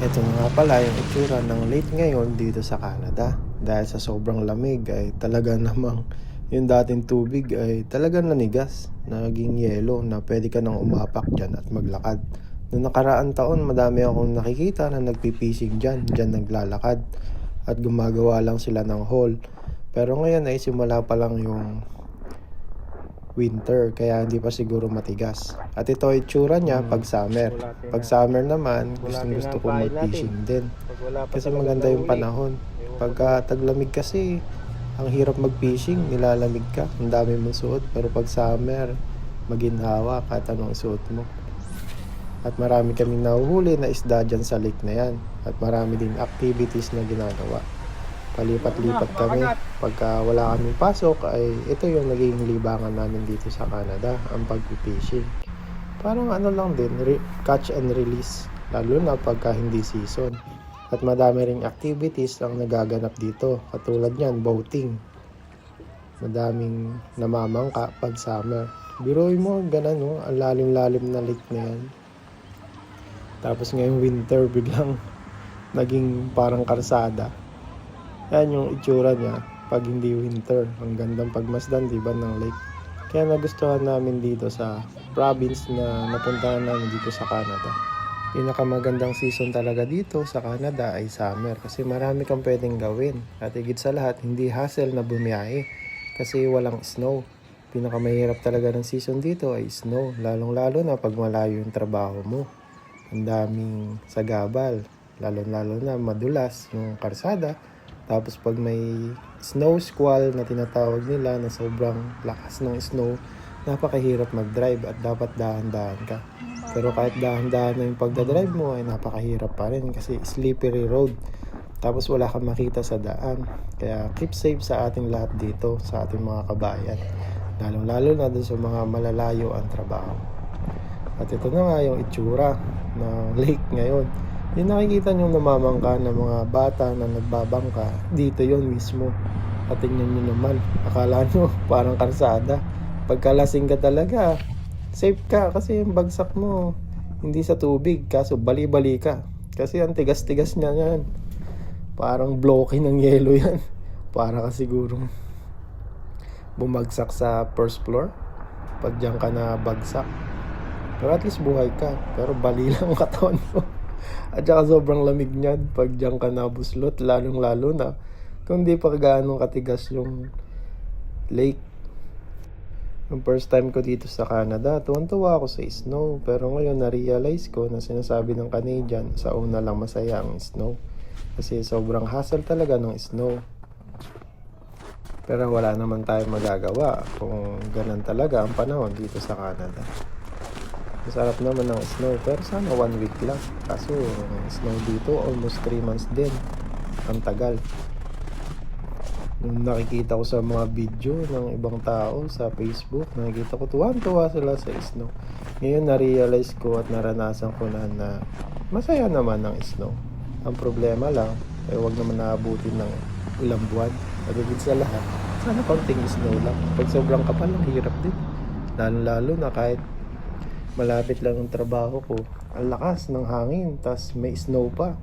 Ito na nga pala yung itsura ng lake ngayon dito sa Canada. Dahil sa sobrang lamig ay talaga namang yung dating tubig ay talagang nanigas. Naging yelo na pwede ka nang umapak dyan at maglakad. Noong nakaraan taon, madami akong nakikita na nagpipising dyan naglalakad. At gumagawa lang sila ng hole. Pero ngayon ay simula pa lang yung winter, kaya hindi pa siguro matigas. At ito ay itsura niya pag summer. Pag summer naman, gusto ko mag-fishing din. Kasi maganda yung panahon. Pagka taglamig kasi, ang hirap mag-fishing, nilalamig ka, ang dami mong suot. Pero pag summer, maginhawa kahit anong isuot mo. At marami kaming nahuhuli na isda dyan sa lake na yan. At marami din activities na ginagawa. Palipat-lipat kami. Pagka wala kaming pasok ay ito yung naging libangan namin dito sa Canada, ang pag-fishing. Parang ano lang din, catch and release, lalo na pagka hindi season. At madami ring activities ang nagaganap dito, katulad yan, boating. Madaming namamangka pag summer. Biruin mo, ganun, no? Ang lalim-lalim na lake na yan. Tapos ngayong winter, biglang naging parang karsada. Yan yung itsura niya pag hindi winter. Ang gandang pagmasdan, diba, ng lake. Kaya nagustuhan namin dito sa province na napuntahan namin dito sa Canada. Pinakamagandang season talaga dito sa Canada ay summer kasi marami kang pwedeng gawin. At higit sa lahat, hindi hassle na bumiyahe kasi walang snow. Pinakamahirap talaga ng season dito ay snow. Lalong-lalo na pag malayo yung trabaho mo. Ang daming sagabal. Lalo-lalo na madulas yung karsada. Tapos pag may snow squall na tinatawag nila na sobrang lakas ng snow, napakahirap mag-drive at dapat dahan-dahan ka. Pero kahit dahan-dahan na yung pagdadrive mo ay napakahirap pa rin kasi slippery road. Tapos wala kang makita sa daan. Kaya keep safe sa ating lahat dito, sa ating mga kabayan. Lalong-lalo na dun sa mga malalayo ang trabaho. At ito na nga yung itsura ng lake ngayon. Yung nakikita nyo namamangka ng mga bata na nagbabangka, dito yon mismo. At tingnan nyo naman, akala nyo parang karsada. Pagkalasing ka talaga, safe ka kasi yung bagsak mo hindi sa tubig, kaso bali-bali ka. Kasi ang tigas-tigas niya yan. Parang bloke ng yelo yan. Para ka sigurong bumagsak sa first floor. Pag diyan ka na bagsak. Pero at least buhay ka. Pero bali lang ang katawan mo. At saka sobrang lamig niyan pag diyan ka nabuslot, lalong-lalo na kung di pa gaano katigas yung lake. Yung first time ko dito sa Canada, tuwan-tuwa ako sa snow. Pero ngayon na-realize ko na sinasabi ng Canadian, sa una lang masaya ang snow. Kasi sobrang hassle talaga ng snow. Pero wala naman tayong magagawa kung ganun talaga ang panahon dito sa Canada. Masarap naman ng snow, pero sana 1 week lang. Kaso ang snow dito almost 3 months din. Ang tagal. Nung nakikita ko sa mga video ng ibang tao sa Facebook, nakikita ko tuwan-tuwa sila sa snow. Ngayon na-realize ko at naranasan ko na masaya naman ang snow. Ang problema lang ay wag naman naabutin ng ilang buwan. Pagigit sa lahat, sana konting snow lang. Pag sobrang kapal, ang hirap din. Lalo na kahit malapit lang ang trabaho ko, ang lakas ng hangin, tas may snow pa,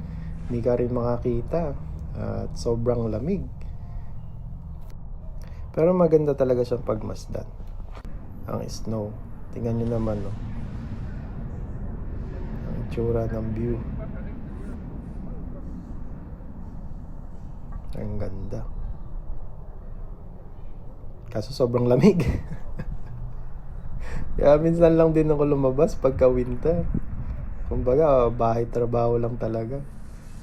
hindi ka rin makakita at sobrang lamig. Pero maganda talaga siyang pagmasdan, ang snow. Tingnan nyo naman, no? Ang itsura ng view, ang ganda. Kaso sobrang lamig. Kaya minsan lang din ako lumabas pagka winter. Kumbaga, bahay trabaho lang talaga.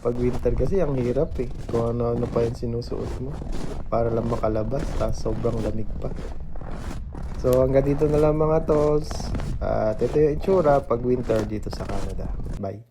Pag winter kasi ang hirap eh. Kung ano-ano pa yung sinusuot mo para lang makalabas, tapos sobrang lamig pa. So hanggang dito na lang mga tolls. At ito yung itsura pag winter dito sa Canada. Bye.